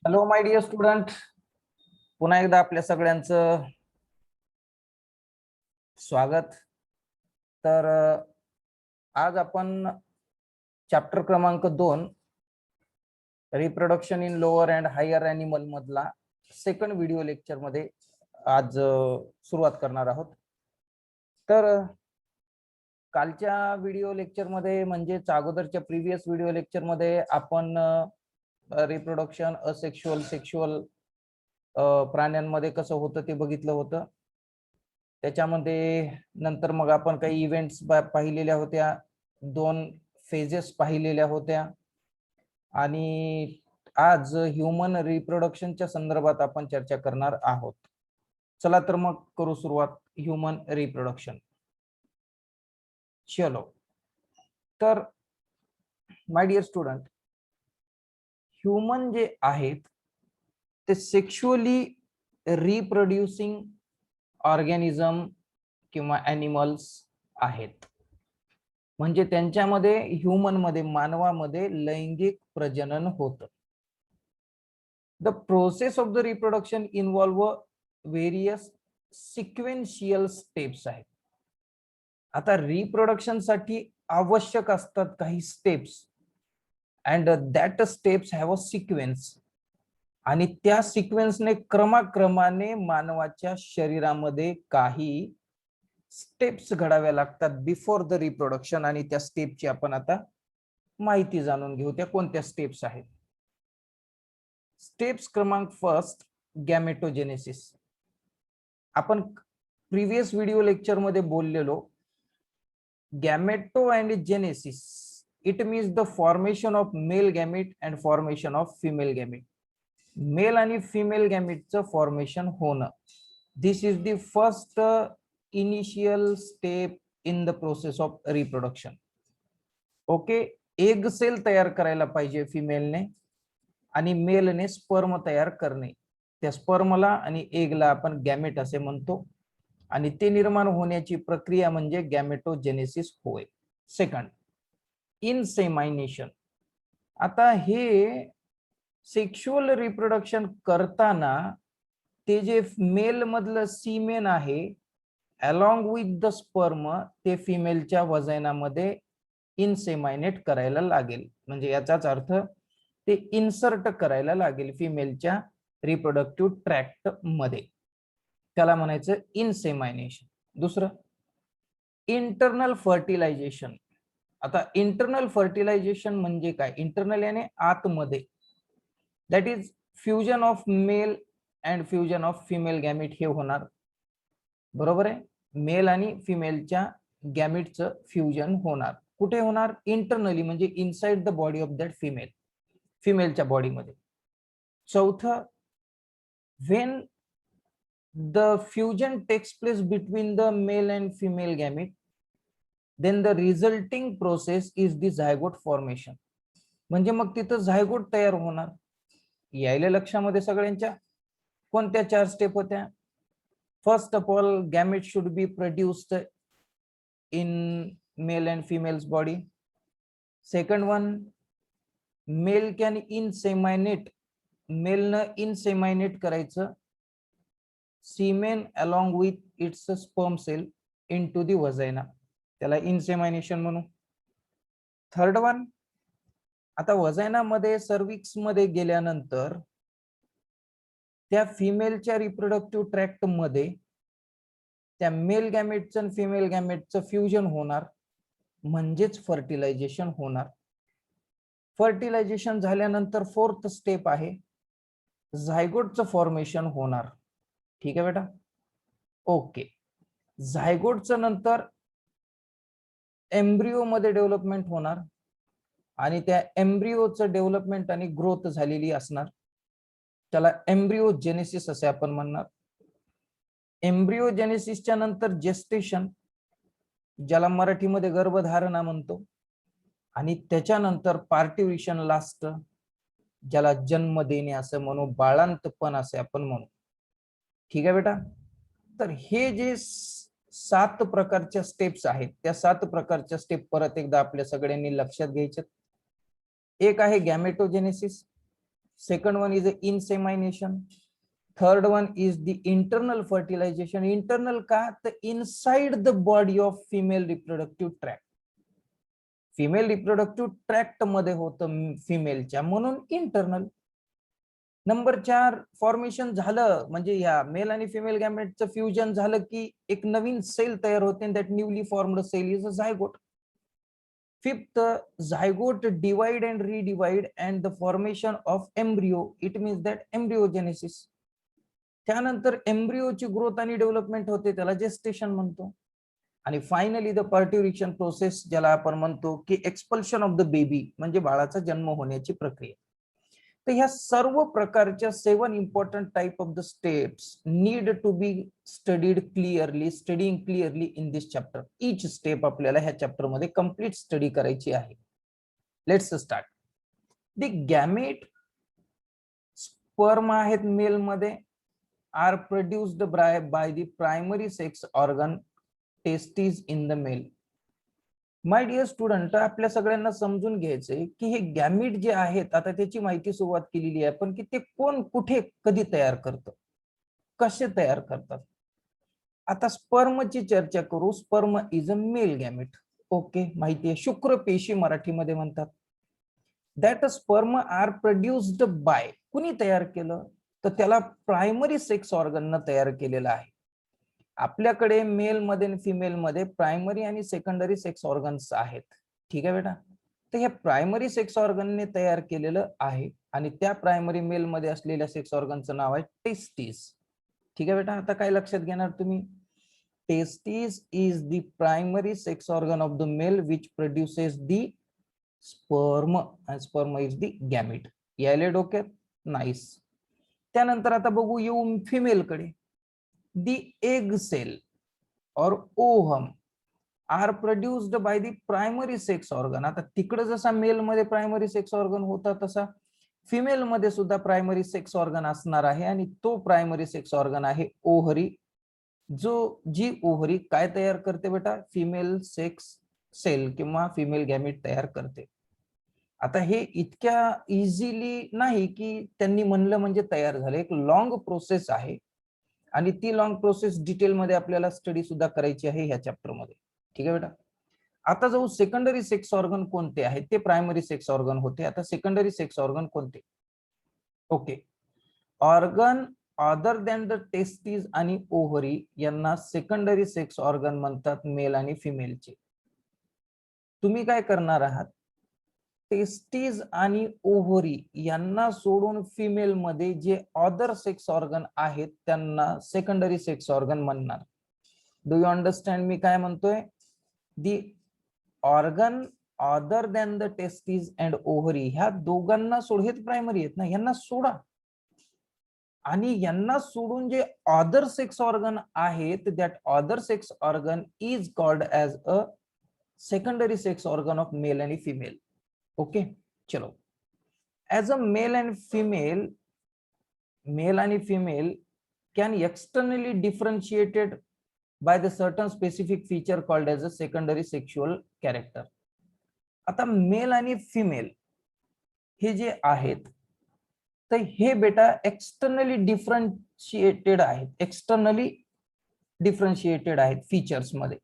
Hello माय dear student, पुन्हा एकदा आपल्या सगळ्यांचं स्वागत. तर आज आपण चॅप्टर क्रमांक 2 reproduction in lower and higher animal मधला सेकंड व्हिडिओ लेक्चर मध्ये आज सुरुवात करणार आहोत. तर कालच्या व्हिडिओ लेक्चर मध्ये म्हणजेच अगोदरच्या प्रिव्हियस व्हिडिओ लेक्चर मध्ये आपण रिप्रोडक्शन असेक्शुअल सेक्शुअल प्राण्यांमध्ये कसं होतं ते बघितलं होतं. त्याच्यामध्ये नंतर मग आपण काही इव्हेंट्स पाहिलेल्या होत्या, 2 फेजेस पाहिलेल्या होत्या आणि आज ह्यूमन रिप्रोडक्शनच्या संदर्भात आपण चर्चा करणार आहोत. चला तर मग करू सुरुवात ह्यूमन रिप्रोडक्शन. चलो, तर माय डिअर स्टुडंट, ह्यूमन जे आहेत ते सेक्शुअली रिप्रोड्युसिंग ऑर्गॅनिझम किंवा ॲनिमल्स आहेत. म्हणजे त्यांच्यामध्ये ह्यूमन मध्ये मानवामध्ये लैंगिक प्रजनन होतं. The process of the reproduction involve various sequential steps आहेत. आता रिप्रोडक्शन साठी आवश्यक असतात काही steps and that steps have a sequence, आणि त्या सिक्वेन्सने क्रमाक्रमाने मानवाच्या शरीरामध्ये काही स्टेप्स घडाव्या लागतात बिफोर द रिप्रोडक्शन, आणि त्या स्टेपची आपण आता माहिती जाणून घेऊ. त्या कोणत्या स्टेप्स आहेत. स्टेप्स क्रमांक फर्स्ट, गॅमेटोजेनेसिस. आपण प्रिव्हियस व्हिडिओ लेक्चर मध्ये बोललेलो. Gameto and genesis it means the formation of male gamete and formation of female gamete. Male आणि फिमेल गॅमेटचं फॉर्मेशन होणं, this is the first initial step in the process of reproduction. Okay, egg cell तयार करायला पाहिजे फिमेलने आणि मेलने sperm तयार करणे. त्या स्पर्मला आणि एगला आपण गॅमेट असे म्हणतो, आणि ते निर्माण होण्याची प्रक्रिया म्हणजे गॅमेटोजेनेसिस होय. सेकंड, इनसेमायनेशन. आता हे सेक्शुअल रिप्रोडक्शन करताना ते जे मेल मधलं सीमेन आहे अलॉंग विथ द स्पर्म ते फिमेलच्या वजायनामध्ये इनसेमायनेट करायला लागेल. म्हणजे याचाच अर्थ ते इन्सर्ट करायला लागेल फिमेलच्या रिप्रोडक्टिव्ह ट्रॅक्ट मध्ये. त्याला म्हणायचं इनसेमायनेशन. दुसरं, इंटरनल फर्टिलायझेशन. आता इंटरनल फर्टिलायझेशन म्हणजे काय? इंटरनल याने आतमध्ये, that is fusion of male and fusion of female gamete हे होणार. बरोबर आहे, मेल आणि फिमेलच्या गॅमेटचं फ्युजन होणार. कुठे होणार? इंटरनली, म्हणजे inside the body of that female, फिमेलच्या बॉडीमध्ये. चौथं, when the fusion takes place between the male and female gamete, then the resulting process is the zygote formation. म्हणजे मग तिथं झायगोट तयार होणार. यायला लक्षामध्ये सगळ्यांच्या कोणत्या 4 स्टेप होत्या? First of all, gamete should be produced in male and female's body. Second one, male can inseminate, male न inseminate करायचं semen along with its sperm cell into the vagina, त्याला insemination म्हणू. थर्ड वन, आता वजायना मध्ये cervix मध्ये गेल्यानंतर त्या फिमेलच्या reproductive tract मध्ये त्या मेल गॅमेटचं आणि फिमेल गॅमेटचं फ्युजन होणार, म्हणजेच फर्टिलायझेशन होणार. फर्टिलायझेशन झाल्यानंतर फोर्थ स्टेप आहे झायगोटचं फॉर्मेशन होणार. ठीक आहे बेटा, ओके. झायगोटचं नंतर एम्ब्रिओ मध्ये डेव्हलपमेंट होणार, आणि त्या एम्ब्रिओचं डेव्हलपमेंट आणि ग्रोथ झालेली असणार. त्याला एम्ब्रिओजेनेसिस असे आपण म्हणणार. एम्ब्रिओजेनेसिसच्या नंतर जेस्टेशन, ज्याला मराठीमध्ये गर्भधारणा म्हणतो, आणि त्याच्यानंतर पार्टिव्हेशन लास्ट, ज्याला जन्म देणे असं म्हणू, बाळांतपण असे आपण म्हणू. ठीक आहे बेटा. तर हे जे 7 प्रकारच्या स्टेप्स आहेत, त्या 7 प्रकारच्या स्टेप परत एकदा आपल्या सगळ्यांनी लक्षात घ्यायच्यात. एक आहे गॅमेटोजेनेसिस, second one is the insemination, third one is the internal fertilization. Internal का तर inside the body of female reproductive tract, female reproductive tract मध्ये होतं फिमेलच्या, म्हणून इंटरनल. नंबर 4 फॉर्मेशन झालं म्हणजे या मेल आणि फिमेल गॅमेटचं फ्युजन झालं की एक नवीन सेल तयार होते, that newly formed cell is a zygote. Fifth, zygote divide and redivide and the formation of embryo, it means that embryogenesis. त्यानंतर एम्ब्रिओची ग्रोथ आणि डेव्हलपमेंट होते, त्याला जेस्टेशन म्हणतो. आणि फायनली द पार्ट्युरिशन प्रोसेस, ज्याला आपण म्हणतो की एक्सपल्शन ऑफ द बेबी, म्हणजे बाळाचा जन्म होण्याची प्रक्रिया. तर ह्या सर्व प्रकारच्या 7 important type of the steps need to be studied clearly, studying clearly in this chapter. Each step आपल्याला ह्या चॅप्टर मध्ये कंप्लीट स्टडी करायची आहे. Let's start. The gamete, sperm आहेत मेल मध्ये, are produced by the primary sex organ testis in the male. My dear student, आपल्या सगळ्यांना समजून घ्यायचंय की हे गॅमिट जे आहेत, आता त्याची माहिती सुरुवात केलेली आहे, पण की ते कोण, कुठे, कधी तयार करतं, कसे तयार करतात. आता स्पर्मची चर्चा करू. Sperm is a male gamete. Okay, माहिती आहे, शुक्रपेशी मराठीमध्ये म्हणतात. That sperm are produced by, कुणी तयार केलं तर त्याला प्रायमरी सेक्स ऑर्गन तयार केलेलं आहे. आपल्याकडे मेल मध्ये आणि फिमेल मध्ये प्रायमरी आणि सेकंडरी सेक्स ऑर्गन्स आहेत. ठीक आहे बेटा. तर हे प्रायमरी सेक्स ऑर्गनने तयार केलेलं आहे आणि त्या प्रायमरी मेल मध्ये असलेल्या सेक्स ऑर्गनचं नाव आहे टेस्टिस. ठीक आहे बेटा. आता काय लक्षात घेणार तुम्ही? Testis is the primary sex organ of the male which produces the sperm, and sperm is the gamete. यायले डोक्यात? नाईस. त्यानंतर आता बघू येऊ फिमेल कडे. The egg cell or ovum are produced by the primary sex organ. आता तिकडे जसा मेल मध्ये प्रायमरी सेक्स ऑर्गन होता तसा फिमेल मध्ये सुद्धा प्रायमरी सेक्स ऑर्गन असणार आहे आणि तो प्रायमरी सेक्स ऑर्गन आहे ओव्हरी. जी ओव्हरी काय तयार करते बेटा? फिमेल सेक्स सेल किंवा फिमेल गॅमेट तयार करते. आता हे इतक्या इझिली नाही की त्यांनी म्हणलं म्हणजे तयार झाले, एक लॉंग प्रोसेस आहे आणि ती लॉंग प्रोसेस डिटेल मध्ये आपल्याला स्टडी सुद्धा करायची आहे ह्या चॅप्टर मध्ये. ठीक आहे बेटा. आता जाऊ सेकंडरी सेक्स ऑर्गन कोणते आहेत, ते प्रायमरी सेक्स ऑर्गन होते. आता सेकंडरी सेक्स ऑर्गन कोणते? Okay, organ other than the testis आणि ओव्हरी यांना सेकंडरी सेक्स ऑर्गन म्हणतात, मेल आणि फिमेलचे. तुम्ही काय करणार आहात? टेस्टिस आणि ओव्हरी यांना सोडून फिमेल मध्ये जे अदर सेक्स ऑर्गन आहेत त्यांना सेकंडरी सेक्स ऑर्गन म्हणणार. डू यू अंडरस्टँड मी काय म्हणतोय? The organ other than the testis and ovary, ह्या दोघांना सोड, हेच प्रायमरी आहेत ना, यांना सोडा आणि यांना सोडून जे अदर सेक्स ऑर्गन आहेत, that other sex organ is called as a secondary sex organ of male आणि फिमेल. ओके, चलो. As a male and female can externally differentiated by the certain specific feature called as a secondary sexual character. आता mail आणि female हे जे आहेत तर हे बेटा एक्सटर्नली डिफरन्शिएटेड आहेत, एक्सटर्नली डिफरन्शिएटेड आहेत फीचर्स मध्ये.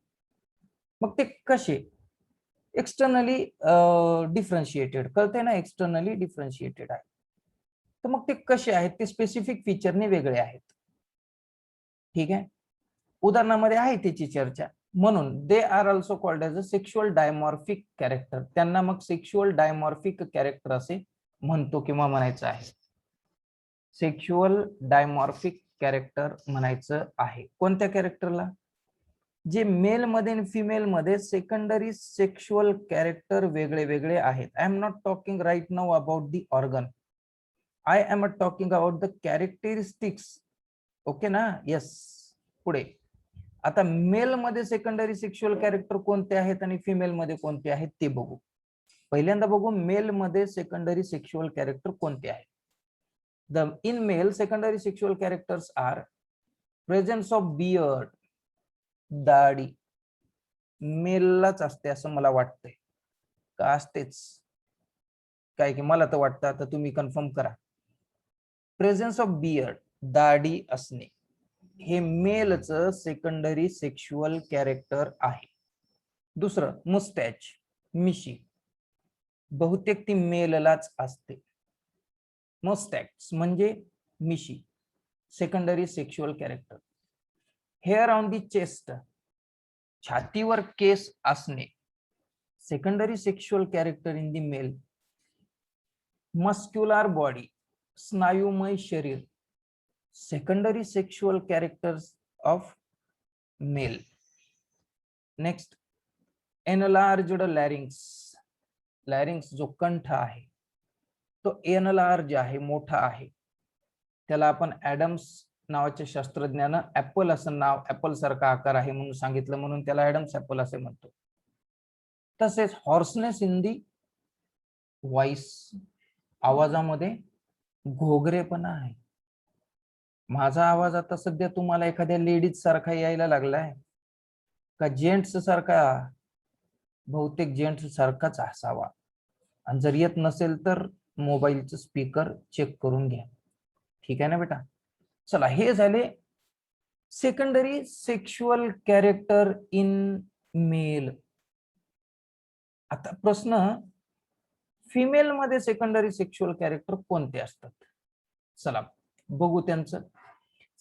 मग ते कसे एक्सटर्नली डिफरन्शिएटेड? कळते ना, एक्सटर्नली डिफरन्शिएटेड आहे. तर मग ते कसे आहेत? ते स्पेसिफिक फीचरने वेगळे आहेत. ठीक आहे, उदाहरणामध्ये आहे त्याची चर्चा. म्हणून they are also called as a sexual dimorphic character. त्यांना मग सेक्शुअल डायमॉर्फिक कॅरेक्टर असे म्हणतो किंवा म्हणायचं आहे. सेक्शुअल डायमॉर्फिक कॅरेक्टर म्हणायचं आहे. कोणत्या कॅरेक्टरला? जे मेल मध्ये आणि फिमेल मध्ये सेकंडरी सेक्शुअल कॅरेक्टर वेगळे वेगळे आहेत. I am not talking right now about the organ, I am talking about the characteristics. Okay ना? येस. पुढे आता मेल मध्ये सेकंडरी सेक्शुअल कॅरेक्टर कोणते आहेत आणि फिमेल मध्ये कोणते आहेत ते बघू. पहिल्यांदा बघू मेल मध्ये सेकंडरी सेक्शुअल कॅरेक्टर कोणते आहेत. In male secondary sexual characters are presence of beard, दाढी. मेललाच असते असं मला वाटतंय, का असतेच काय की मला तर वाटतं, आता तुम्ही कन्फर्म करा. प्रेझेन्स ऑफ बियर्ड, दाढी असणे, हे मेलचं सेकंडरी सेक्शुअल कॅरेक्टर आहे. दुसरं मुस्टॅच, मिशी, बहुतेक ती मेललाच असते. मुस्टॅच म्हणजे मिशी, secondary sexual character. Hair on the chest, छातीवर केस असणे, secondary sexual character in the male. Muscular body, स्नायुमय शरीर, secondary sexual characters of male. Next enlarged larynx, larynx जो कंठ आहे तो एनलार्ज आहे, मोठा आहे. त्याला आपण ऍडम्स नावाच्या शास्त्रज्ञानं ऍपल असं नाव, ऍपल सारखा आकार आहे म्हणून सांगितलं, म्हणून त्याला ऍडम्स ऍपल असे म्हणतो. तसेच हॉर्सनेस इन दी व्हॉइस, आवाजामध्ये घोगरेपणा आहे. माझा आवाज आता सध्या तुम्हाला एखाद्या लेडीज सारखा यायला लागलाय का जेंट्स सारखा? बहुतेक जेंट्स सारखाच असावा, आणि जर येत नसेल तर मोबाईलचं स्पीकर चेक करून घ्या. ठीक आहे ना बेटा? चला, हे झाले secondary sexual character in male. आता प्रश्न, फिमेल मध्ये सेकंडरी सेक्शुअल कॅरेक्टर कोणते असतात? चला बघू त्यांचं.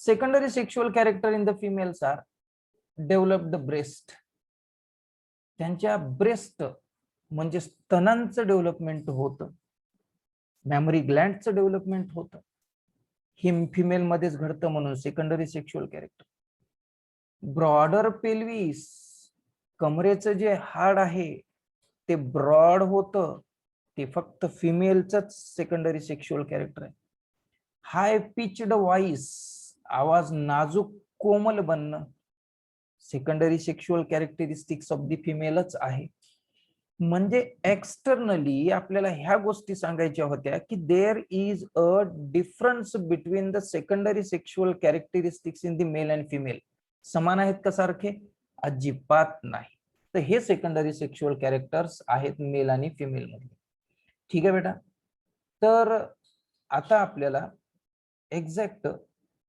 Secondary sexual character in the females are developed breast, त्यांच्या ब्रेस्ट म्हणजे स्तनांचं डेव्हलपमेंट होतं, मॅमरी ग्लँडचं डेव्हलपमेंट होतं, हे फिमेल मध्येच घडतं, म्हणून secondary sexual character. Broader pelvis, कमरेचं जे हाड आहे ते ब्रॉड होतं, ते फक्त फिमेलचंच सेकंडरी सेक्शुअल कॅरेक्टर आहे. हाय पिच्ड व्हॉइस, आवाज नाजूक कोमल बनणं, secondary sexual characteristics of the फिमेलच आहे. म्हणजे एक्सटर्नली आपल्याला ह्या गोष्टी सांगायच्या होत्या की there is a difference between the secondary sexual characteristics in the male and female. समान आहेत का सारखे? अजिबात नाही. तर हे सेकंडरी सेक्शुअल कॅरेक्टर्स आहेत मेल आणि फिमेल मध्ये. ठीक आहे बेटा? तर आता आपल्याला एक्झॅक्ट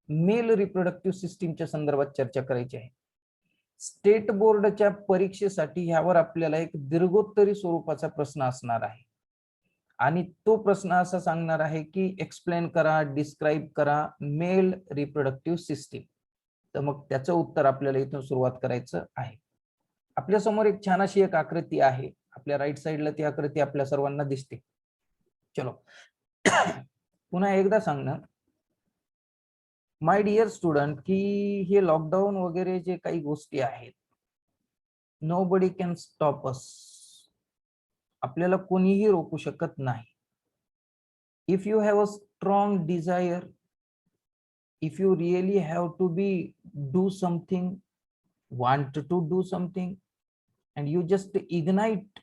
मेल रिप्रोडक्टिव्ह सिस्टीमच्या संदर्भात चर्चा करायची आहे. स्टेट बोर्डच्या परीक्षेसाठी ह्यावर आपल्याला एक दीर्घोत्तरी स्वरूपाचा प्रश्न असणार आहे, आणि तो प्रश्न असा सांगणार आहे की एक्सप्लेन करा, डिस्क्राईब करा मेल रिप्रोडक्टिव्ह सिस्टीम. तर मग त्याचं उत्तर आपल्याला इथून सुरुवात करायचं आहे. आपल्या समोर एक छान अशी एक आकृती आहे, आपल्या राईट साईडला ती आकृती आपल्या सर्वांना दिसते. चलो पुन्हा एकदा सांगणं, माय डिअर स्टुडंट, की हे लॉकडाऊन वगैरे जे काही गोष्टी आहेत, नोबडी कॅन स्टॉप अस, आपल्याला कोणीही रोखू शकत नाही. If you have a strong desire, if you really have to be do something, want to do something, and you just ignite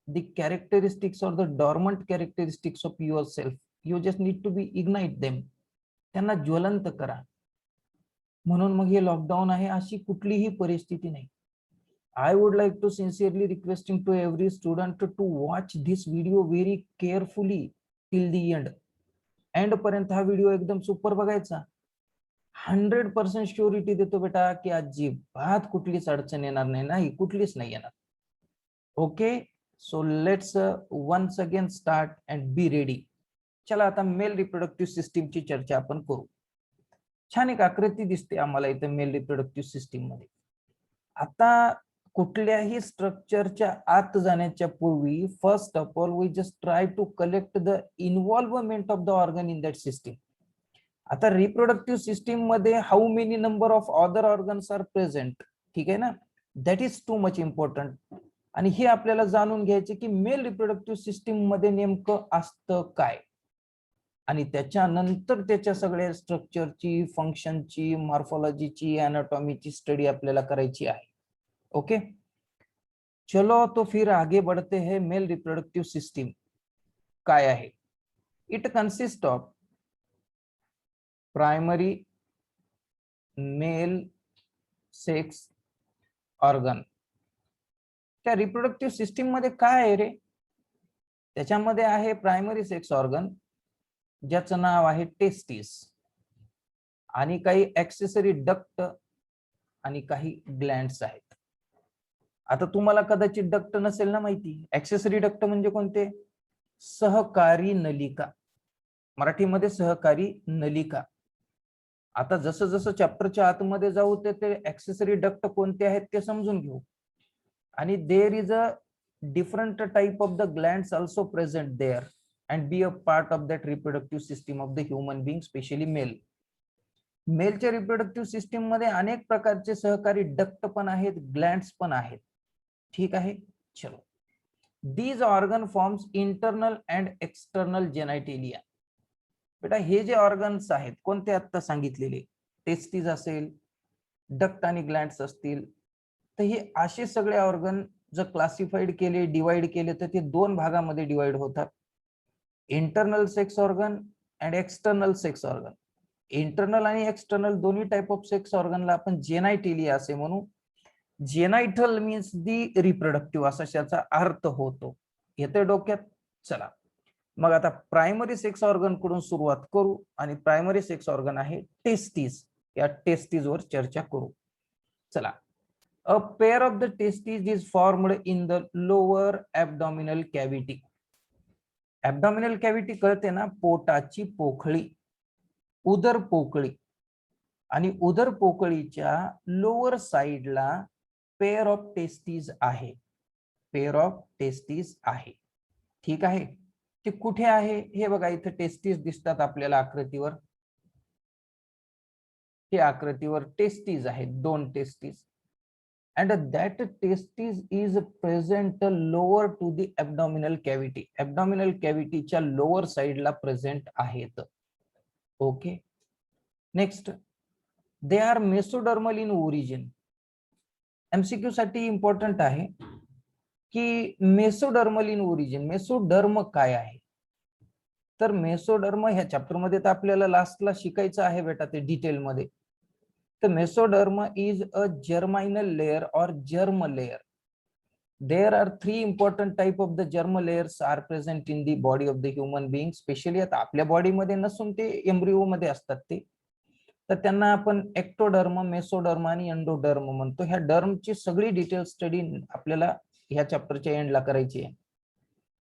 the characteristics or the dormant characteristics of yourself, you just need to be ignite them, त्यांना ज्वलंत करा. म्हणून मग हे lockdown आहे अशी कुठलीही परिस्थिती नाही. I would like to sincerely requesting to every student to watch this video very carefully till the end. End पर्यंत हा व्हिडिओ एकदम सुपर बघायचा. 100% श्युरिटी देतो बेटा की अजिबात कुठलीच अडचण येणार नाही, नाही कुठलीच नाही येणार. Okay, so let's once again start and be ready. चला आता मेल रिप्रोडक्टिव्ह सिस्टीमची चर्चा आपण करू. छान एक आकृती दिसते आम्हाला इथे मेल रिप्रोडक्टिव्ह सिस्टीम मध्ये. आता कुठल्याही स्ट्रक्चरच्या आत जाण्याच्या पूर्वी first of all we just try to collect the involvement of the organ in that system. आता रिप्रोडक्टिव्ह सिस्टीम मध्ये how many number of other organs are present, ठीक आहे ना, that is too much important. आणि हे आपल्याला जाणून घ्यायचे की मेल रिप्रोडक्टिव्ह सिस्टीम मध्ये नेमकं असतं काय, आणि त्याच्यानंतर त्याच्या सगळ्या स्ट्रक्चरची, फंक्शनची, मॉर्फोलॉजीची, अनाटॉमीची स्टडी आपल्याला करायची आहे. ओके, चलो तो फिर आगे बढ़ते हैं. मेल रिप्रोडक्टिव्ह सिस्टीम काय आहे? It consist of primary male sex organ. त्या रिप्रोडक्टिव्ह सिस्टीम मध्ये काय आहे रे? त्याच्यामध्ये आहे प्रायमरी सेक्स ऑर्गन, ज्याचं नाव आहे टेस्टिस, आणि काही ऍक्सेसरी डक्ट आणि काही ग्लँड्स आहेत. आता तुम्हाला कदाचित डक्ट नसेल ना माहिती. ऍक्सेसरी डक्ट म्हणजे कोणते? सहकारी नलिका, मराठीमध्ये सहकारी नलिका. आता जसं जसं चॅप्टरच्या आतमध्ये जाऊ ते ऍक्सेसरी डक्ट कोणते आहेत ते समजून घेऊ. आणि there is a different type of the glands also present there and be a part of that reproductive system of the human being, specially male. मेलच्या रिप्रोडक्टिव्ह सिस्टीम मध्ये अनेक प्रकारचे सहकारी डक्ट पण आहेत, ग्लँड्स पण आहेत. ठीक आहे, चलो. These organ forms internal and external genitalia. बेटा हे जे ऑर्गन्स आहेत कोणते आता सांगितलेले, टेस्टिस असेल, डक्ट आणि ग्लँड्स असतील, तर हे असे सगळे ऑर्गन जर क्लासिफाईड केले, डिवाइड केले, तर ते दोन भागामध्ये डिवाइड होतात. Internal sex organ and external sex organ. Internal आणि एक्सटर्नल दोन्ही टाइप ऑफ सेक्स ऑर्गनला आपण जेनायटेलिया असे म्हणू. जेनायटल मीन्स दी रिप्रोडक्टिव्ह असा त्याचा अर्थ होतो. येते डोक्यात? चला मग आता प्रायमरी सेक्स ऑर्गन कडून सुरुवात करू, आणि प्रायमरी सेक्स ऑर्गन आहे टेस्टिस. या टेस्टिस वर चर्चा करू. चला. A pair of the testis is formed in the lower abdominal cavity. Abdominal cavity कळते ना, पोटाची पोकळी, उदर पोकळी. आणि उदर पोकळीच्या लोअर साइडला पेअर ऑफ टेस्टिस आहे. पेअर ऑफ टेस्टिस आहे. ठीक आहे. ते कुठे आहे हे बघा, इथे टेस्टिस दिसतात आपल्याला आकृतीवर. हे आकृतीवर टेस्टिस आहेत, दोन testis. And that testis is present lower to the abdominal cavity. Abdominal कॅव्हिटीच्या लोअर साइडला प्रेझेंट आहेत. Okay. Next, they are mesodermal in origin. MCQ साठी इम्पॉर्टंट आहे की मेसोडर्मल इन ओरिजिन, मेसोडर्म काय आहे. तर मेसोडर्म ह्या चॅप्टर मध्ये तर आपल्याला लास्टला शिकायचं आहे बेटा ते डिटेल मध्ये. तर mesoderm is a germinal layer और germ layer. There are three important type of the germ layers are present in the body of the human being. Specially आता आपल्या बॉडीमध्ये नसून ते एम्ब्रिओ मध्ये असतात ते. तर त्यांना आपण एक्टोडर्म, मेसोडर्म आणि एंडोडर्म म्हणतो. ह्या डर्मची सगळी डिटेल स्टडी आपल्याला ह्या चॅप्टरच्या एंडला करायची आहे.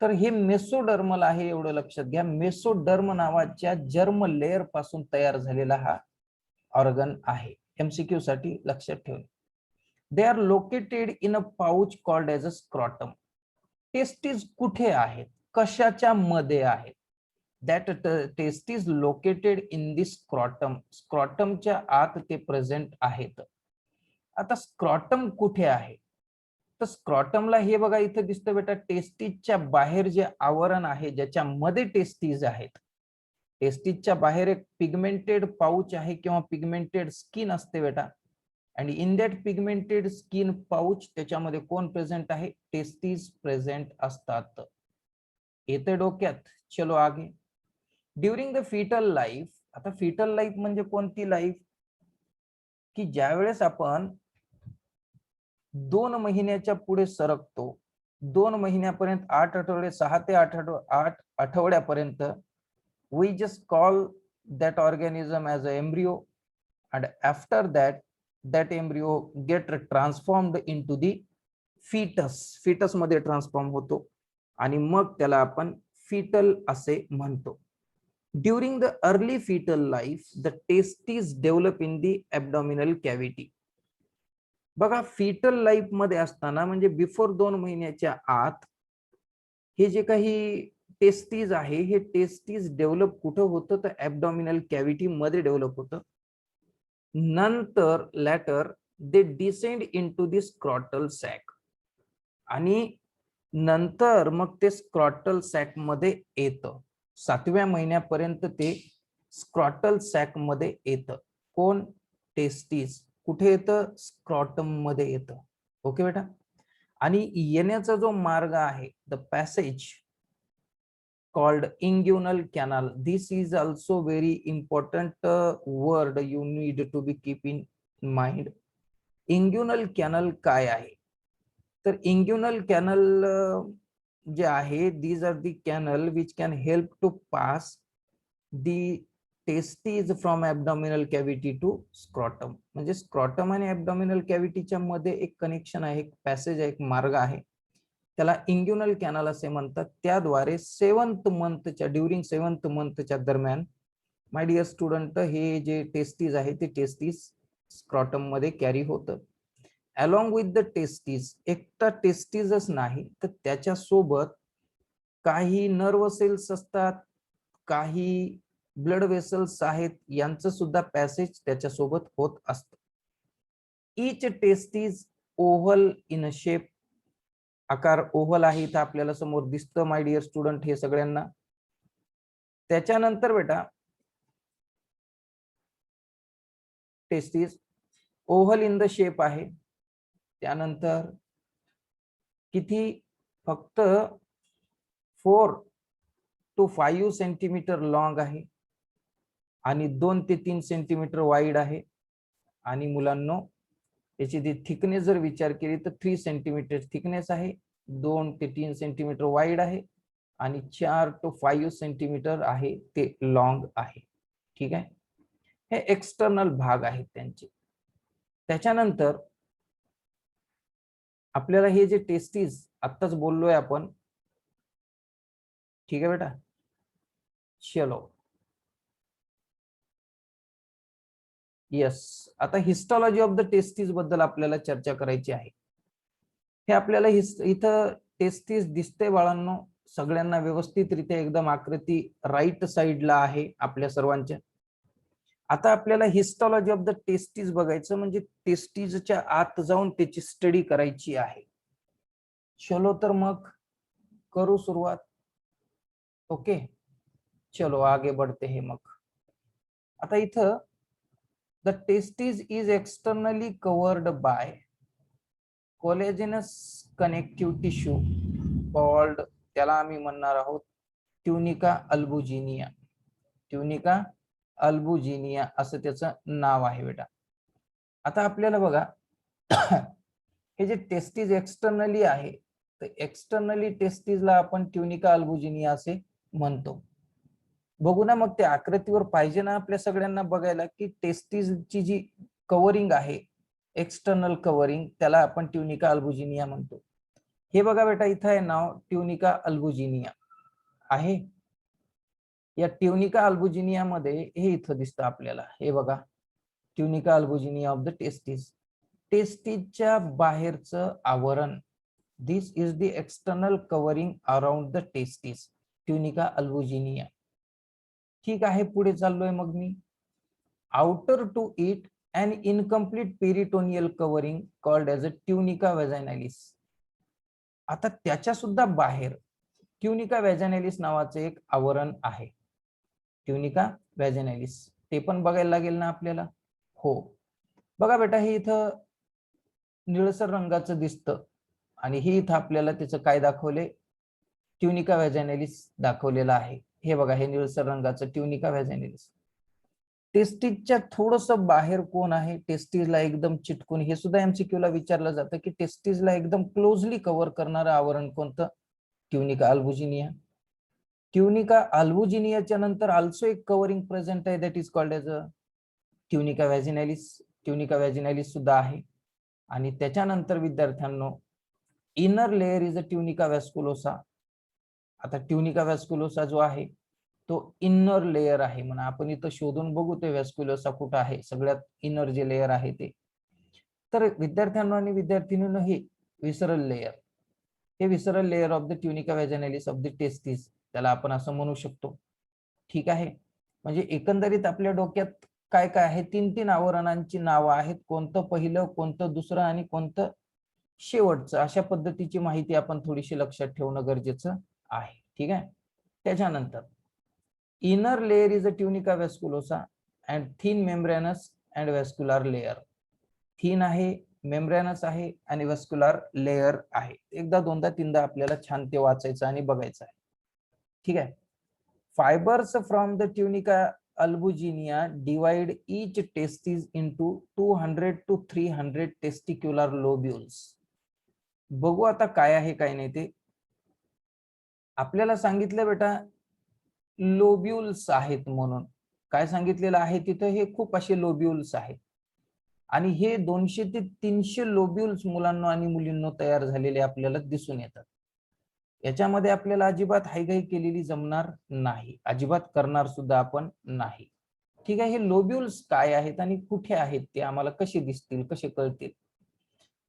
तर हे मेसोडर्मल आहे, एवढं लक्षात घ्या. मेसोडर्म नावाच्या जर्म लेअर पासून तयार झालेला हा ऑर्गन आहे. एमसीक्यू साठी लक्षात ठेवा. They are located in a pouch called as a scrotum. Testis कुठे आहेत, कशाच्या मध्ये आहेत? That testis located in the scrotum. स्क्रॉटमच्या आत ते प्रेझेंट आहेत. आता स्क्रॉटम कुठे आहे? तर स्क्रॉटमला हे बघा इथे दिसतं बेटा, टेस्टिसच्या बाहेर जे आवरण आहे ज्याच्यामध्ये टेस्टिस आहेत. टेस्टिसच्या बाहेर एक पिगमेंटेड पाउच आहे किंवा पिगमेंटेड स्किन असते बेटा. आणि in that pigmented skin pouch त्याच्यामध्ये कोण प्रेझेंट आहे? टेस्टिस प्रेझेंट असतात. येते डोक्यात? चलो आगे. During the foetal life. आता फिटल लाईफ म्हणजे कोणती लाईफ? की ज्या वेळेस आपण 2 महिन्याच्या पुढे सरकतो, 2 महिन्यापर्यंत, 8 आठवडे, 6 ते 8 आठवड्यापर्यंत, we just call that organism as an embryo, and after that that embryo get transformed into the fetus. fetus मध्ये ट्रान्सफॉर्म होतो आणि मग त्याला आपण fetal असे म्हणतो. During the early fetal life the testes develop in the abdominal cavity. बघा, foetal life मध्ये असताना म्हणजे बिफोर 2 महिन्याच्या आत हे जे काही टेस्टिस आहे, हे टेस्टिस डेव्हलप कुठं होतं? तर ऍब्डॉमिनल कॅव्हिटी मध्ये डेव्हलप होतं. नंतर later they descend into the scrotal sac, आणि नंतर मग ते स्क्रॉटल सॅक मध्ये येतं. 7व्या महिन्यापर्यंत ते स्क्रॉटल सॅक मध्ये येतं. कोण? टेस्टिस. कुठे येतं? स्क्रॉटम मध्ये येतं. ओके बेटा. आणि येण्याचा जो मार्ग आहे, the passage called inguinal canal. This is also very important word you need to be keep in mind. Inguinal canal काय आहे? तर inguinal canal जे आहे, these are the canal which can help to pass the testes from abdominal cavity to scrotum. म्हणजे scrotum आणि abdominal कॅव्हिटीच्या मध्ये एक कनेक्शन आहे, एक पॅसेज आहे, एक मार्ग आहे, त्याला इंग्युनल कॅनल असे म्हणतात. त्याद्वारे 7th मंथच्या ड्युरिंग 7th मंथच्या दरम्यान माय डिअर स्टुडंट हे जे टेस्टीज आहे ते टेस्टीज स्क्रॉटम मध्ये कॅरी होतं. अलॉंग विथ द टेस्टीज, एकटा टेस्टीजच नाही तर त्याच्या सोबत काही नर्व सेल्स असतात, काही ब्लड वेसल्स आहेत, यांचं सुद्धा पॅसेज त्याच्यासोबत होत असतं. Each testes oval in a shape, आकार ओव्हल आहे इथं आपल्याला समोर दिसतं माय डिअर स्टुडंट हे सगळ्यांना. त्याच्यानंतर बेटा testes oval in the shape आहे. त्यानंतर किती, फक्त 4 to 5 सेंटीमीटर लॉंग आहे आणि 2 ते 3 सेंटीमीटर वाईड आहे. आणि मुलांनो याची ती थिकनेस जर विचार केली तर 3 सेंटीमीटर थिकनेस आहे, 2 ते 3 सेंटीमीटर वाईड आहे आणि 4 to 5 सेंटीमीटर आहे ते लॉंग आहे. ठीक आहे, हे एक्सटर्नल भाग आहेत त्यांचे. त्याच्यानंतर आपल्याला हे जे टेस्टीज आत्ताच बोललोय आपण, ठीक आहे बेटा, चलो यस, आता हिस्टॉलॉजी ऑफ द टेस्टीज बद्दल आपल्याला चर्चा करायची आहे. हे आपल्याला इथं टेस्टीज दिसते बाळांनो सगळ्यांना व्यवस्थितरित्या एकदम आकृती राईट साइडला आहे आपल्या सर्वांच्या. आता आपल्याला हिस्टॉलॉजी ऑफ द टेस्टीज बघायचं, म्हणजे टेस्टीजच्या आत जाऊन त्याची स्टडी करायची आहे. चलो तर मग करू सुरुवात. ओके, चलो आगे बढ़ते हैं. मग आता इथं the testes is externally covered by collagenous connective tissue called, त्याला आम्ही म्हणणार आहोत ट्युनिका अल्बुजिनिया. ट्युनिका अल्बुजिनिया असं त्याचं नाव आहे बेटा. आता आपल्याला बघा हे जे टेस्टीज एक्सटर्नली आहे तर एक्सटर्नली टेस्टीजला आपण ट्युनिका अल्बुजिनिया असे म्हणतो. बघू ना मग त्या आकृतीवर पाहिजे ना आपल्या सगळ्यांना बघायला की टेस्टीजची जी कव्हरिंग आहे एक्सटर्नल कव्हरिंग त्याला आपण ट्युनिका अल्बुजिनिया म्हणतो. हे बघा बेटा इथं आहे नाव ट्युनिका अल्बुजिनिया आहे. या ट्युनिका अल्बुजिनिया मध्ये हे इथं दिसतं आपल्याला, हे बघा tunica albuginea of the testes. टेस्टीजच्या बाहेरचं आवरण, this is the external covering around the testes, tunica albuginea. ठीक आहे, पुढे चाललोय मग मी. Outer to it an incomplete peritoneal covering called as a tunica vaginalis. आता त्याच्या सुद्धा बाहेर ट्युनिका व्हॅजिनालिस नावाचे एक आवरण आहे. ट्युनिका व्हॅजिनालिस ते पण बघायला लागेल ना आपल्याला. हो बघा बेटा, हे इथं निळसर रंगाचं दिसतं आणि हे इथं आपल्याला त्याचं काय दाखवले, ट्युनिका व्हॅजिनालिस दाखवलेला आहे. हे बघा, हे निळसर रंगाचं ट्युनिका व्हॅजिनालिस. टेस्टीजच्या थोडस बाहेर कोण आहे, टेस्टीजला एकदम चिटकून, हे सुद्धा एमसीक्यू ला विचारलं जातं की टेस्टीजला एकदम क्लोजली कव्हर करणारं आवरण कोणतं, ट्युनिका अल्बुजिनिया. ट्युनिका अल्बुजिनियाच्या नंतर आल्सो एक कव्हरिंग प्रेझेंट आहे, that is called as a tunica vaginalis. Tunica vaginalis सुद्धा आहे. आणि त्याच्यानंतर विद्यार्थ्यांनो inner layer is a tunica vasculosa. आता ट्युनिका व्हॅस्कुलोसा जो आहे तो इनर लेयर आहे म्हणा, आपण इथं शोधून बघू ते व्हॅस्क्युलोसा कुठं आहे, सगळ्यात इनर जे लेयर आहे ते. तर विद्यार्थ्यांना आणि विद्यार्थिनींना हे विसरल लेयर, हे visceral layer of the tunica vaginalis of the testes, त्याला आपण असं म्हणू शकतो. ठीक आहे, म्हणजे एकंदरीत आपल्या डोक्यात काय काय आहे, 3 आवरणांची नावं आहेत, कोणतं पहिलं, कोणतं दुसरं आणि कोणतं शेवटचं, अशा पद्धतीची माहिती आपण थोडीशी लक्षात ठेवणं गरजेचं आहे. ठीक आहे, त्याच्यानंतर inner layer is a tunica vasculosa and thin membranous and vascular layer. thin आहे, मेम्ब्रेनस आहे आणि व्हॅस्क्युलर लेयर आहे. एकदा दोनदा तीनदा आपल्याला छान ते वाचायचं आणि बघायचं आहे. ठीक आहे, fibres from the tunica albuginea divide each testis into 200 to 300 testicular lobules. बघू आता काय आहे काय नाही ते. आपल्याला सांगितलं बेटा लोब्युल्स आहेत म्हणून. काय सांगितलेलं आहे तिथं, हे खूप असे लोब्युल्स आहेत आणि हे 200 ते 300 लोब्युल्स मुलांना आणि मुलींना तयार झालेले आपल्याला दिसून येतात. याच्यामध्ये आपल्याला अजिबात हायगाई केलेली जमणार नाही, अजिबात करणार सुद्धा आपण नाही. ठीक आहे, हे लोब्युल्स काय आहेत आणि कुठे आहेत ते आम्हाला कसे दिसतील, कसे कळतील?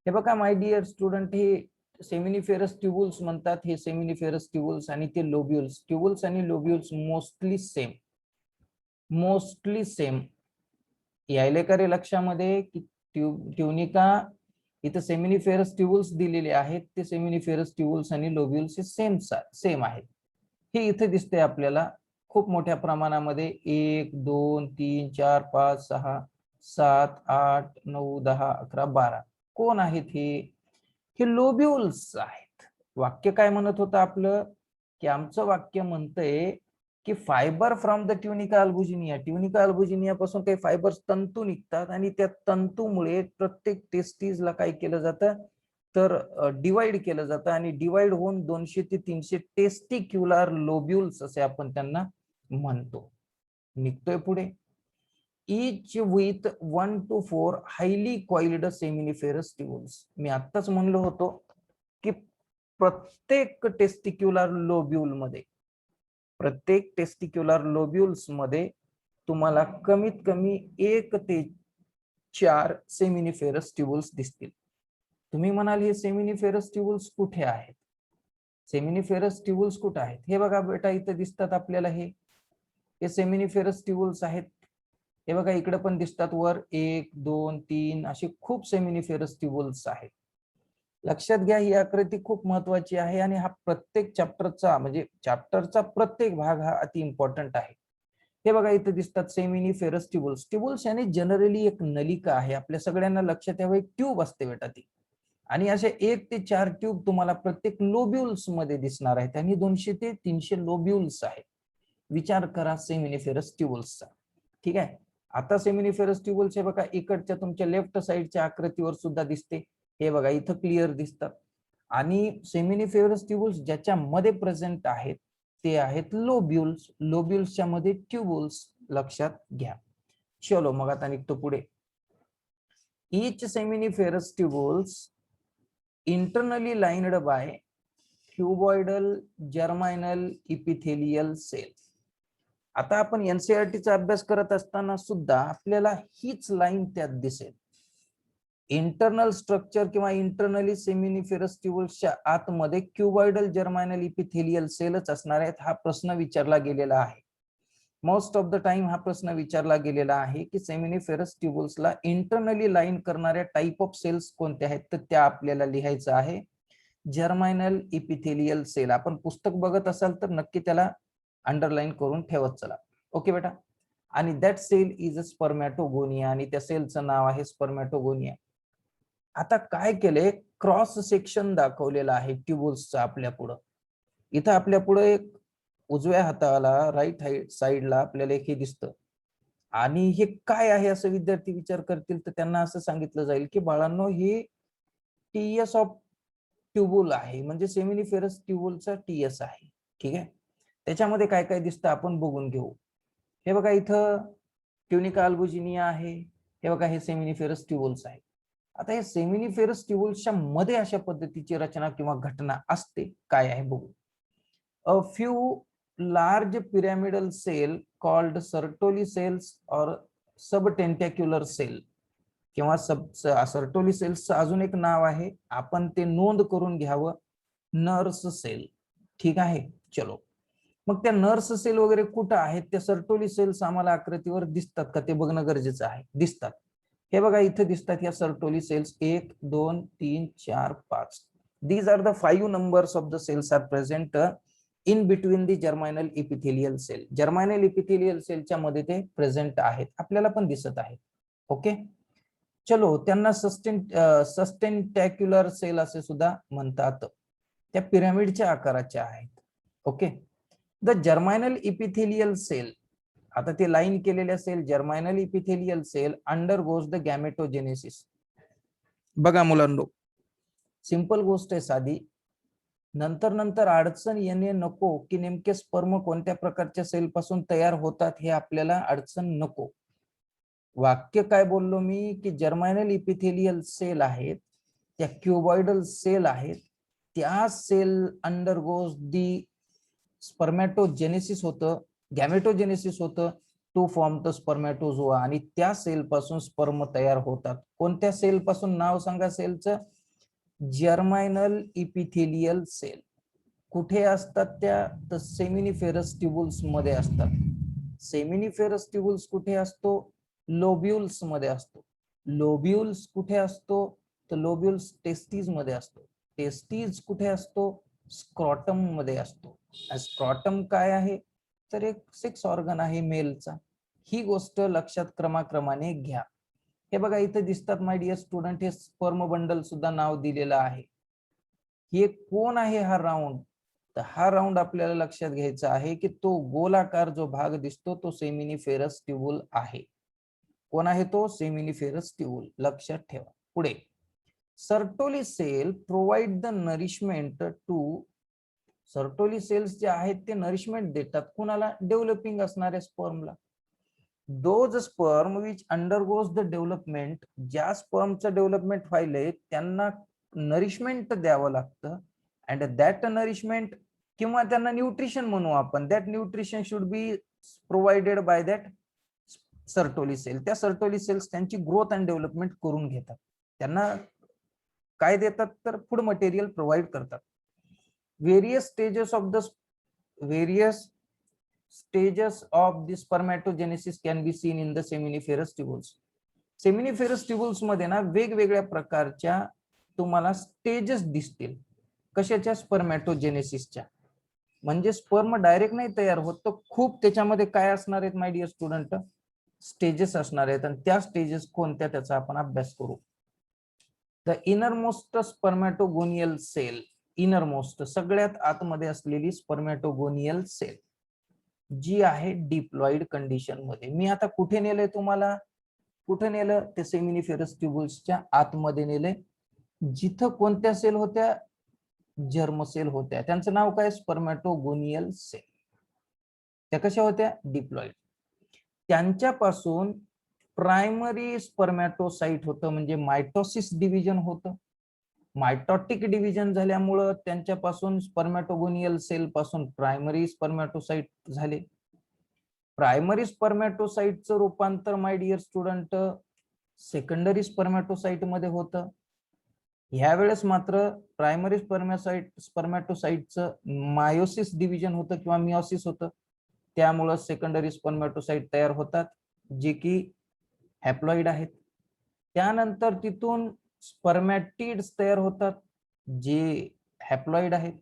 हे बघा माय डिअर स्टुडंट, हे सेमिनिफेरस ट्युबुल्स म्हणतात, हे सेमिनिफेरस ट्युबुल्स आणि ते लोब्युल्स. ट्युबुल्स आणि लोब्युल्स मोस्टली सेम यायले करे लक्षामध्ये की ट्युनिका इथं सेमिनिफेरस ट्युबुल्स दिलेले आहेत, ते सेमिनिफेरस ट्युबुल्स आणि लोब्युल्स हे सेम आहेत. हे इथे दिसते आपल्याला खूप मोठ्या प्रमाणामध्ये 1 2 3 4 5 6 7 8 9 10 11 12 कोण आहेत हे लोब्युल्स आहेत. वाक्य काय म्हणत होतं आपलं, की आमचं वाक्य म्हणतंय की fibre from the tunica albuginea, tunica albuginea पासून काही फायबर्स तंतू निघतात आणि त्या तंतूमुळे प्रत्येक टेस्टीजला काय केलं जातं तर डिवाइड केलं जातं आणि डिवाइड होऊन 200 ते 300 टेस्टिक्युलर लोब्युल्स असे आपण त्यांना म्हणतो. निघतोय पुढे, each with 1 to 4 highly coiled seminiferous tubules. मी आत्ताच म्हणलो होतो की प्रत्येक टेस्टिक्युलर लोब्युल्स मध्ये तुम्हाला कमीत कमी 1 ते 4 सेमिनिफेरस ट्युबुल्स दिसतील. तुम्ही म्हणाल हे सेमिनिफेरस ट्युबुल्स कुठे आहेत? सेमिनिफेरस ट्युबुल्स कुठे आहेत? हे बघा बेटा, इथे दिसतात आपल्याला हे सेमिनिफेरस ट्युबुल्स आहेत. हे बघा इकडे पण दिसतात वर 1 2 3 असे खूप सेमिनिफेरस ट्युबुल्स आहेत. लक्षात घ्या, ही आकृती खूप महत्वाची आहे आणि हा प्रत्येक चॅप्टरचा प्रत्येक भाग हा अति इम्पॉर्टंट आहे. हे बघा इथे दिसतात सेमिनिफेरस ट्युबुल्स. ट्युबुल्स यानी जनरली एक नलिका आहे. आपल्या सगळ्यांना लक्षात यावं, एक ट्यूब असते बेटा ती, आणि असे 1 ते 4 ट्यूब तुम्हाला प्रत्येक लोब्युल्स मध्ये दिसणार आहेत आणि 200 ते 300 लोब्युल्स आहेत. विचार करा सेमिनिफेरस ट्युबुल्सचा. ठीक आहे, आता सेमिनिफेरस ट्युबुल्स हे बघा इकडच्या तुमच्या लेफ्ट साइडच्या आकृतीवर सुद्धा दिसते. हे बघा इथं क्लिअर दिसतात. आणि सेमिनिफेरस ट्युबुल्स ज्याच्यामध्ये प्रेझेंट आहेत ते आहेत लोब्युल्स. लोब्युल्सच्या मध्ये ट्युबुल्स, लक्षात घ्या. चलो मग आता निघतो पुढे. each seminiferous tubules internally lined by cuboidal germinal epithelial cells. आता आपण एनसीईआरटीचा अभ्यास करत असताना सुद्धा आपल्याला हीच लाईन त्यात दिसेल. इंटरनल स्ट्रक्चर किंवा इंटरनली सेमिनिफेरस ट्युबुल्सच्या आतमध्ये क्युबॉइडल जर्मायनल इपिथेलियल सेलच असणार आहेत. हा प्रश्न विचारला गेलेला आहे. मोस्ट ऑफ द टाइम हा प्रश्न विचारला गेलेला आहे की सेमिनिफेरस ट्युबुल्सला इंटरनली लाईन करणाऱ्या टाइप ऑफ सेल्स कोणत्या आहेत, तर त्या आपल्याला लिहायचं आहे जर्मायनल इपिथेलियल सेल. आपण पुस्तक बघत असाल तर नक्की त्याला अंडरलाईन करून ठेवत चला. ओके बेटा. आणि that cell is a spermatogonia, आणि त्या सेलचं नाव आहे स्पर्मॅटोगोनिया. आता काय केलंय, क्रॉस सेक्शन दाखवलेलं आहे ट्युबुल्सचा आपल्या पुढं. इथं आपल्या पुढे एक उजव्या हाताला राईट साइडला आपल्याला एक हे दिसतं, आणि हे काय आहे असं विद्यार्थी विचार करतील तर त्यांना असं सांगितलं जाईल की बाळांनो, हे टीएस ऑफ ट्युबुल आहे, म्हणजे सेमिनिफेरस ट्युबुलचा टीएस आहे. ठीक आहे, त्याच्यामध्ये काय काय दिसतं आपण बघून घेऊ. हे बघा इथं ट्युनिका अल्बुजिनिया आहे. हे बघा हे सेमिनिफेरस ट्युबुल्स आहे. आता हे सेमिनिफेरस ट्युबुल्सच्या मध्ये अशा पद्धतीची रचना किंवा घटना असते, काय आहे बघू. A few large pyramidal cell called Sertoli cells और सबटेंटॅक्युलर सेल, किंवा सर्टोली सेल्सचं अजून एक नाव आहे, आपण ते नोंद करून घ्यावं, नर्स सेल. ठीक आहे, चलो मग त्या नर्स सेल वगैरे कुठं आहेत, त्या सर्टोली सेल्स आम्हाला आकृतीवर दिसतात का ते बघणं गरजेचं आहे. दिसतात. हे बघा इथे दिसतात या Sertoli cells 1 2 3 4 5. These are the 5 numbers of the cells are present in between the germinal epithelial cell. जर्मायनल इपिथेलियल सेलच्या मध्ये ते प्रेझेंट आहेत, आपल्याला पण दिसत आहेत. ओके, चलो त्यांना सस्टेंटॅक्युलर सेल असे सुद्धा म्हणतात. त्या पिरॅमिडच्या आकाराच्या आहेत. Okay, the germinal epithelial cell, आता ते लाईन केलेल्या cell जर्मायनल epithelial cell undergoes the gametogenesis. बघा मुलांनो, सिंपल गोष्ट आहे साधी. नंतर नंतर अडचण येणे नको, की नेमके स्पर्म कोणत्या प्रकारच्या सेल पासून तयार होतात हे आपल्याला अडचण नको. वाक्य काय बोललो मी, की जर्मायनल इपिथेलियल सेल आहेत, त्या क्युबॉइडल सेल आहेत, त्या सेल अंडरगोज दी स्पर्मॅटोजेनेसिस होतं, गॅमेटोजेनेसिस होतं टू फॉर्म द स्पर्मॅटोझोआ, आणि त्या सेल पासून स्पर्म तयार होतात. कोणत्या सेल पासून, नाव सांगा सेलचं? जर्मायनल इपिथेलियल सेल. कुठे असतात त्या? तर सेमिनिफेरस ट्युबुल्स मध्ये असतात. सेमिनिफेरस ट्युबुल्स कुठे असतो? लोब्युल्स मध्ये असतो. लोब्युल्स कुठे असतो? तर लोब्युल्स टेस्टीज मध्ये असतो. टेस्टीज कुठे असतो? स्क्रॉटम मध्ये असतो. स्क्रॉटम काय आहे? तर एक सेक्स ऑर्गन आहे मेलचा. ही गोष्ट लक्षात क्रमाक्रमाने घ्या. हे बघा इथे दिसतात माय डिअर स्टुडंट, हे स्पर्म बंडल सुद्धा नाव दिलेलं आहे. हे कोण आहे हा राऊंड? तर हा राऊंड आपल्याला लक्षात घ्यायचा आहे की तो गोलाकार जो भाग दिसतो तो सेमिनिफेरस ट्यूबुल आहे. कोण आहे तो? Seminiferous tubule. लक्षात ठेवा. पुढे, Sertoli cell provide the nourishment to. Sertoli cells जे आहेत ते नरिशमेंट देतात कुणाला? डेव्हलपिंग असणाऱ्या स्पर्मला. Those sperm which undergoes the development, ज्या स्पर्मचं डेव्हलपमेंट व्हायलंय त्यांना नरिशमेंट द्यावं लागतं. अँड दॅट नरिशमेंट, किंवा त्यांना न्यूट्रिशन म्हणू आपण, that nutrition should be provided by that Sertoli cell. त्या सर्टोली सेल्स त्यांची ग्रोथ अँड डेव्हलपमेंट करून घेतात. त्यांना काय देतात? तर फूड मटेरियल प्रोव्हाइड करतात. Various stages of the various stages of the spermatogenesis can be seen in the seminiferous tubules. Seminiferous tubules मध्ये ना वेगवेगळ्या प्रकारच्या तुम्हाला स्टेजेस दिसतील. कशाच्या? स्पर्मॅटोजेनेसिसच्या. म्हणजे स्पर्म डायरेक्ट नाही तयार होत, तर खूप त्याच्यामध्ये काय असणार आहेत माय डिअर स्टुडंट? स्टेजेस असणार आहेत. आणि त्या स्टेजेस कोणत्या त्याचा आपण अभ्यास करू. The innermost spermatogonial cell. Innermost सगळ्यात आतमध्ये असलेली स्पर्मॅटोगोनियल सेल जी आहे डिप्लॉइड कंडिशन मध्ये. मी आता कुठे नेलंय तुम्हाला? कुठे नेलं? ते सेमिनिफेरस ट्युबुल्सच्या आतमध्ये नेले, जिथं कोणत्या सेल होत्या? जर्म सेल होत्या. त्यांचं नाव काय? Spermatogonial cell. त्या कशा होत्या? डिप्लॉइड. त्यांच्यापासून प्रायमरी स्पर्मॅटोसाइट होतं, म्हणजे मायटोसिस डिव्हिजन होतं. मायटॉटिक डिव्हिजन झाल्यामुळं त्यांच्यापासून स्पर्मॅटोगोनियल सेल पासून प्रायमरी स्पर्मॅटोसाइट झाले. प्रायमरी स्पर्मॅटोसाइटचं रूपांतर my dear student secondary spermatocyte मध्ये होतं. ह्यावेळेस मात्र प्रायमरी स्पर्मॅटोसाइटचं मायोसिस डिव्हिजन होतं किंवा मिओसिस होतं. त्यामुळं सेकंडरी स्पर्मॅटोसाइट तयार होतात, जे की हॅप्लॉइड आहेत. त्यानंतर तिथून स्पर्मॅटिड्स तयार होतात, जे हॅप्लॉइड आहेत.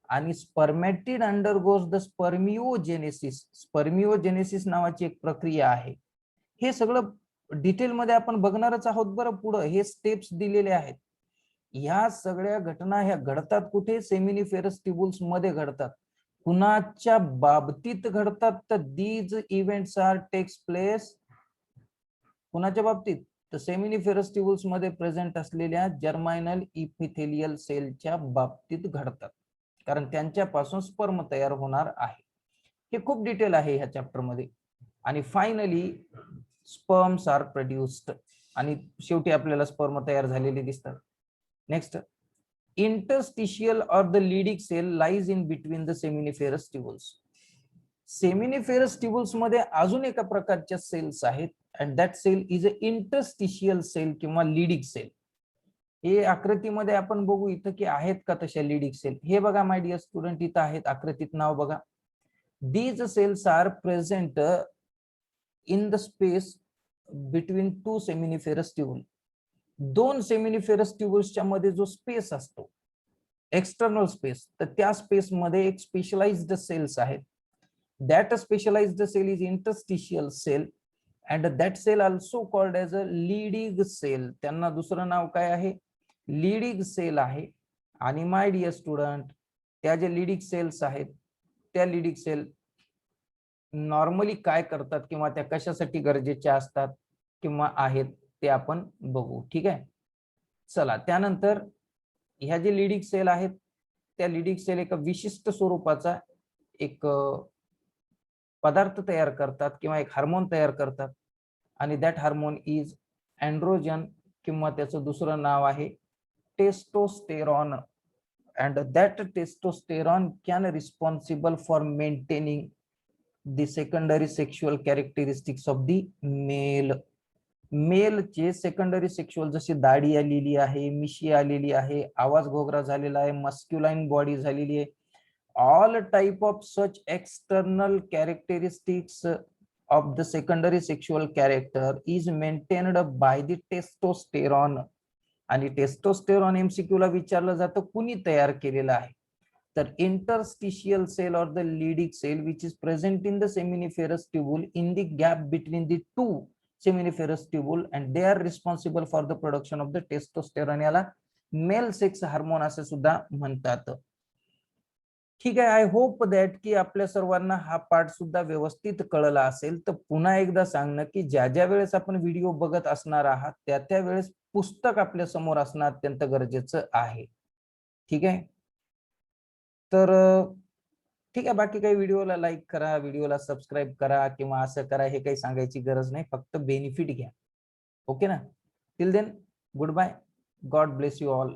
आणि स्पर्मॅटिड अंडरगोज द स्पर्मिओजेनेसिस. स्पर्मिओजेनेसिस नावाची एक प्रक्रिया आहे. हे सगळं डिटेलमध्ये आपण बघणारच आहोत बरं पुढं. हे स्टेप्स दिलेले आहेत. ह्या सगळ्या घटना ह्या घडतात कुठे? सेमिनिफेरस ट्युबुल्स मध्ये घडतात. कुणाच्या बाबतीत घडतात? तर these events are takes place कुणाच्या बाबतीत? तर सेमिनिफेरस ट्युबुल्स मध्ये प्रेझेंट असलेल्या जर्मायनल इपिथेलियल सेलच्या बाबतीत घडतात, कारण त्यांच्यापासून स्पर्म तयार होणार आहे. हे खूप डिटेल आहे ह्या चॅप्टर मध्ये. आणि फायनली स्पर्म्स आर प्रोड्युस्ड, आणि शेवटी आपल्याला स्पर्म तयार झालेले दिसतात. Next, interstitial or the Leydig cell lies in between the seminiferous tubules. Seminiferous tubules मध्ये अजून एका प्रकारच्या सेल्स आहेत, and that cell is a interstitial cell किंवा लीडिंग सेल. हे आकृतीमध्ये आपण बघू इथं की आहेत का तशा लीडिंग सेल. हे बघा माय डिअर स्टुडंट, इथं आहेत. आकृतीत नाव बघा. These cells are present in the space between two seminiferous tubule. दोन सेमिनिफेरस ट्युबुल्सच्या मध्ये जो स्पेस असतो, एक्सटर्नल स्पेस, तर त्या स्पेस मध्ये एक स्पेशलाइज्ड सेल्स आहेत. That specialised cell is interstitial cell, and that cell also called as a Leydig cell. त्यांना दुसरं नाव काय आहे? लीडिंग सेल आहे. आणि माय डिअर स्टुडंट, त्या जे लीडिंग सेल्स आहेत, त्या लीडिंग सेल नॉर्मली काय करतात किंवा त्या कशासाठी गरजेच्या असतात किंवा आहेत ते आपण बघू. ठीक आहे, चला. त्यानंतर ह्या जे लीडिंग सेल आहेत त्या लिडिक सेल एका विशिष्ट स्वरूपाचा एक पदार्थ तयार करतात किंवा एक हार्मोन तयार करतात आणि दॅट हार्मोन इज अँड्रोजन किंवा त्याचं दुसरं नाव आहे testosterone. And that testosterone can responsible for maintaining the secondary sexual characteristics of the male. मेलचे सेकंडरी सेक्शुअल जशी दाढी आलेली आहे, मिशी आलेली आहे, आवाज घोगरा झालेला आहे, मस्क्युलाइन बॉडी झालेली आहे, all type of such external characteristics of the secondary sexual character is maintained by the testosterone. आणि टेस्टोस्टेरॉन एमसीक्यू ला विचारलं जातं कुणी तयार केलेलं आहे, तर इंटरस्टिशियल सेल और the Leydig cell which is present in the seminiferous tubule in the gap between the two seminiferous tubule and they are responsible for the production of the testosterone. याला मेल सेक्स हार्मोन असे सुद्धा म्हणतात. ठीक आहे. I hope that की आपल्या सर्वांना हा पार्ट सुद्धा व्यवस्थित कळला असेल. तर पुन्हा एकदा सांगणं की ज्या ज्या वेळेस आपण व्हिडिओ बघत असणार आहात त्या त्या वेळेस पुस्तक आपल्या समोर असणं अत्यंत गरजेचं आहे. ठीक आहे. तर ठीक आहे. बाकी काही व्हिडिओला लाईक करा, व्हिडिओला सबस्क्राईब करा किंवा असं करा हे काही सांगायची गरज नाही, फक्त बेनिफिट घ्या. ओके ना. Till then goodbye. God bless you all.